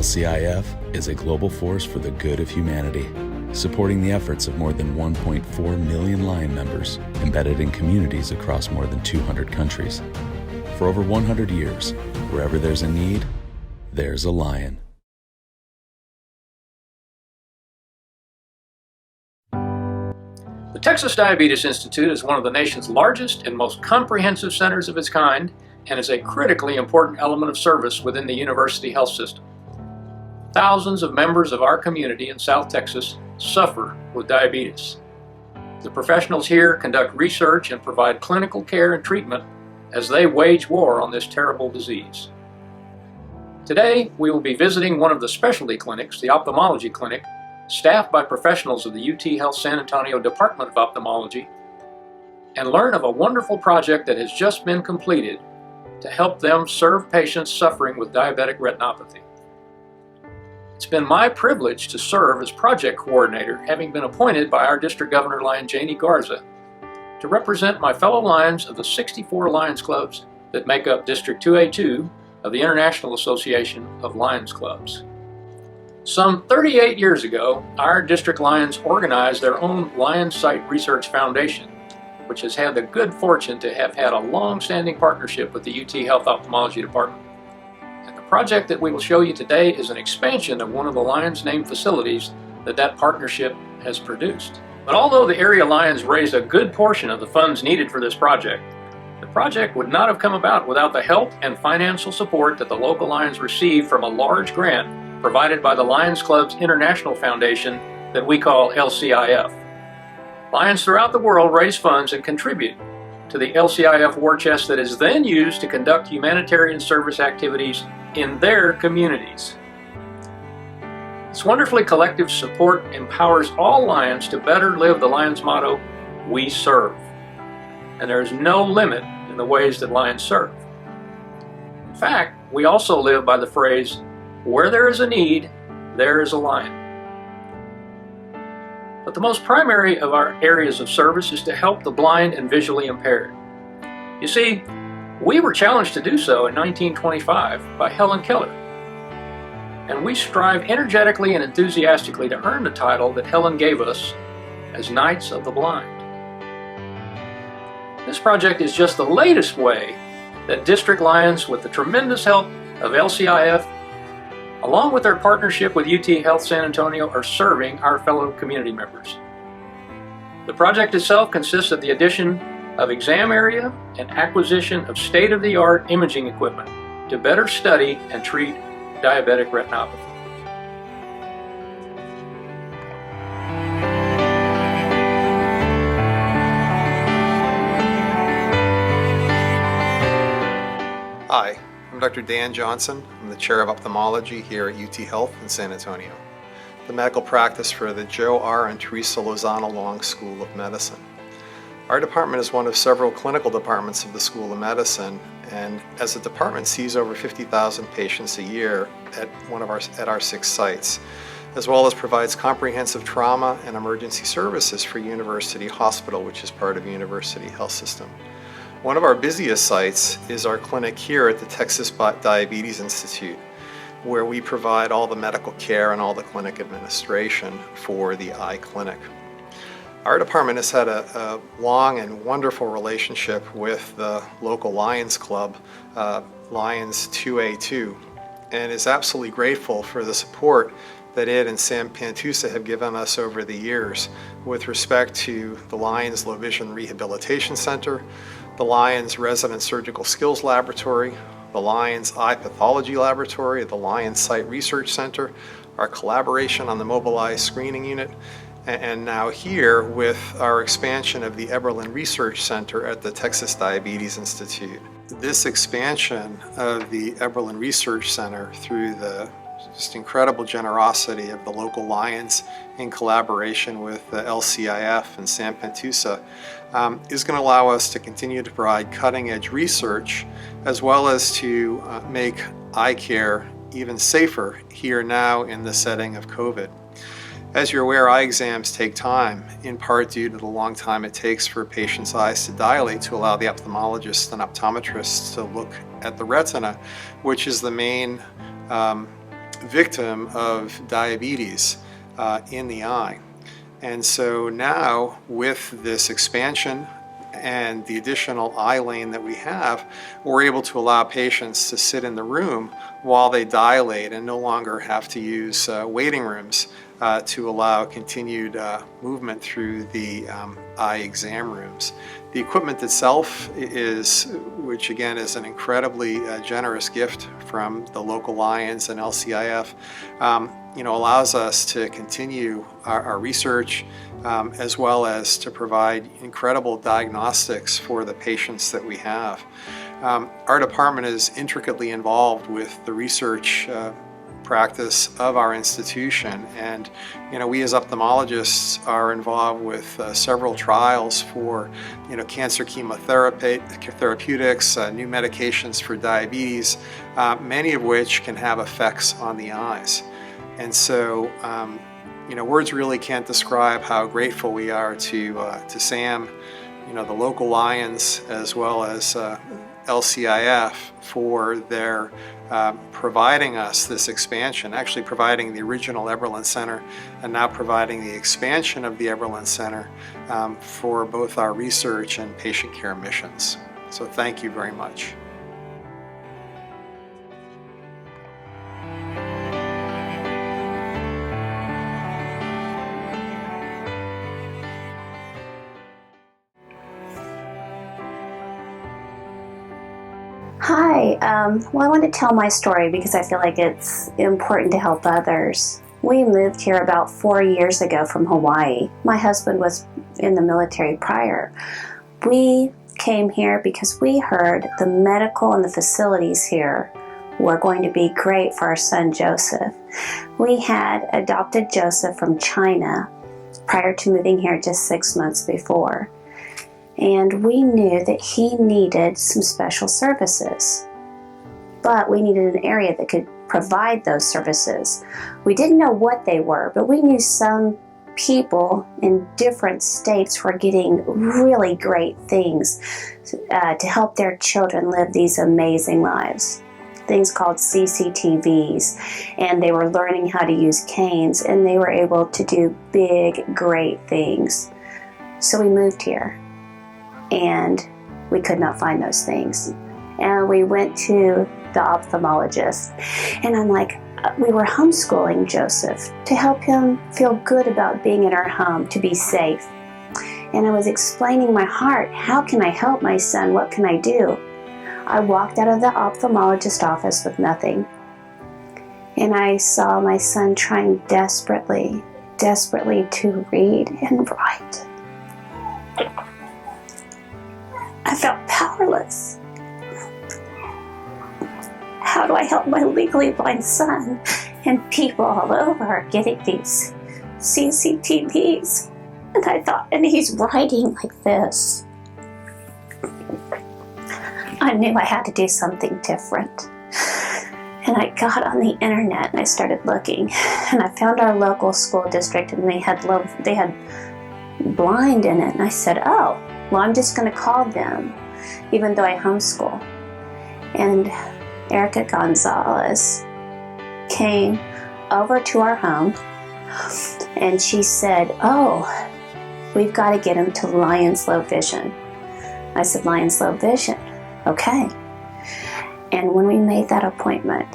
LCIF is a global force for the good of humanity, supporting the efforts of more than 1.4 million Lion members embedded in communities across more than 200 countries. For over 100 years, wherever there's a need, there's a Lion. The Texas Diabetes Institute is one of the nation's largest and most comprehensive centers of its kind and is a critically important element of service within the university health system. Thousands of members of our community in South Texas suffer with diabetes. The professionals here conduct research and provide clinical care and treatment as they wage war on this terrible disease. Today, we will be visiting one of the specialty clinics, the ophthalmology clinic, staffed by professionals of the UT Health San Antonio Department of Ophthalmology, and learn of a wonderful project that has just been completed to help them serve patients suffering with diabetic retinopathy. It's been my privilege to serve as project coordinator, having been appointed by our District Governor Lion Janie Garza to represent my fellow Lions of the 64 Lions Clubs that make up District 2A2 of the International Association of Lions Clubs. Some 38 years ago, our District Lions organized their own Lion Site Research Foundation, which has had the good fortune to have had a long-standing partnership with the UT Health Ophthalmology Department. And the project that we will show you today is an expansion of one of the Lions named facilities that partnership has produced. But although the area Lions raised a good portion of the funds needed for this project, the project would not have come about without the help and financial support that the local Lions received from a large grant provided by the Lions Club's International Foundation that we call LCIF. Lions throughout the world raise funds and contribute to the LCIF war chest that is then used to conduct humanitarian service activities in their communities. This wonderfully collective support empowers all Lions to better live the Lions motto, "We serve." And there is no limit in the ways that Lions serve. In fact, we also live by the phrase, "Where there is a need, there is a Lion." But the most primary of our areas of service is to help the blind and visually impaired. You see, we were challenged to do so in 1925 by Helen Keller. And we strive energetically and enthusiastically to earn the title that Helen gave us as Knights of the Blind. This project is just the latest way that District Lions, with the tremendous help of LCIF, along with their partnership with UT Health San Antonio, are serving our fellow community members. The project itself consists of the addition of exam area and acquisition of state-of-the-art imaging equipment to better study and treat diabetic retinopathy. Hi, I'm Dr. Dan Johnson. I'm the Chair of Ophthalmology here at UT Health in San Antonio, the medical practice for the Joe R. and Teresa Lozano Long School of Medicine. Our department is one of several clinical departments of the School of Medicine, and as a department sees over 50,000 patients a year at our 6 sites, as well as provides comprehensive trauma and emergency services for University Hospital, which is part of University Health System. One of our busiest sites is our clinic here at the Texas Diabetes Institute, where we provide all the medical care and all the clinic administration for the eye clinic. Our department has had a long and wonderful relationship with the local Lions Club, Lions 2A2, and is absolutely grateful for the support that it and Sam Pantusa have given us over the years with respect to the Lions Low Vision Rehabilitation Center, the Lions Resident Surgical Skills Laboratory, the Lions Eye Pathology Laboratory, the Lions Site Research Center, our collaboration on the Mobile Eye Screening Unit, and now here with our expansion of the Eberlin Research Center at the Texas Diabetes Institute. This expansion of the Eberlin Research Center through the just incredible generosity of the local Lions in collaboration with the LCIF and Sam Pantusa is going to allow us to continue to provide cutting-edge research as well as to make eye care even safer here now in the setting of COVID. As you're aware, eye exams take time, in part due to the long time it takes for a patient's eyes to dilate to allow the ophthalmologist and optometrists to look at the retina, which is the main victim of diabetes in the eye. And so now with this expansion and the additional eye lane that we have, we're able to allow patients to sit in the room while they dilate and no longer have to use waiting rooms to allow continued movement through the eye exam rooms. The equipment itself which again is an incredibly generous gift from the local Lions and LCIF, allows us to continue our research as well as to provide incredible diagnostics for the patients that we have. Our department is intricately involved with the research practice of our institution, and we as ophthalmologists are involved with several trials for cancer chemotherapy, therapeutics, new medications for diabetes, many of which can have effects on the eyes. And so words really can't describe how grateful we are to Sam, the local Lions, as well as LCIF for their providing us this expansion, actually providing the original Eberlin Center and now providing the expansion of the Eberlin Center for both our research and patient care missions. So thank you very much. Hi, well, I want to tell my story because I feel like it's important to help others. We moved here about 4 years ago from Hawaii. My husband was in the military prior. We came here because we heard the medical and the facilities here were going to be great for our son Joseph. We had adopted Joseph from China prior to moving here just 6 months before. And we knew that he needed some special services, but we needed an area that could provide those services. We didn't know what they were, but we knew some people in different states were getting really great things to help their children live these amazing lives. Things called CCTVs, and they were learning how to use canes, and they were able to do big, great things. So we moved here. And we could not find those things. And we went to the ophthalmologist, and I'm like, we were homeschooling Joseph to help him feel good about being in our home, to be safe. And I was explaining my heart, how can I help my son? What can I do? I walked out of the ophthalmologist office with nothing. And I saw my son trying desperately to read and write. I felt powerless. How do I help my legally blind son? And people all over are getting these CCTVs. And I thought, and he's writing like this. I knew I had to do something different. And I got on the internet and I started looking. And I found our local school district, and they had blind in it. And I said, oh, well, I'm just going to call them, even though I homeschool. And Erica Gonzalez came over to our home, and she said, oh, we've got to get him to Lions Low Vision. I said, Lions Low Vision, okay. And when we made that appointment,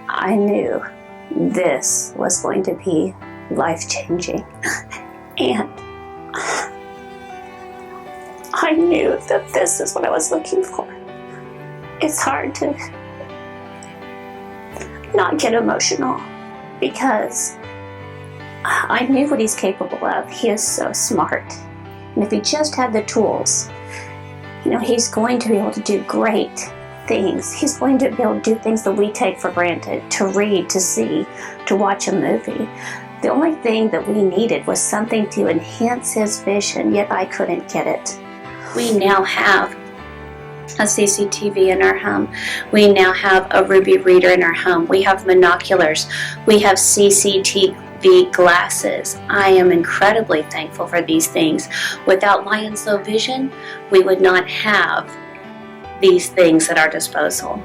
I knew this was going to be life-changing. And I knew that this is what I was looking for. It's hard to not get emotional because I knew what he's capable of. He is so smart. And if he just had the tools, he's going to be able to do great things. He's going to be able to do things that we take for granted, to read, to see, to watch a movie. The only thing that we needed was something to enhance his vision, yet I couldn't get it. We now have a CCTV in our home. We now have a Ruby reader in our home. We have monoculars. We have CCTV glasses. I am incredibly thankful for these things. Without Lions Low Vision, we would not have these things at our disposal.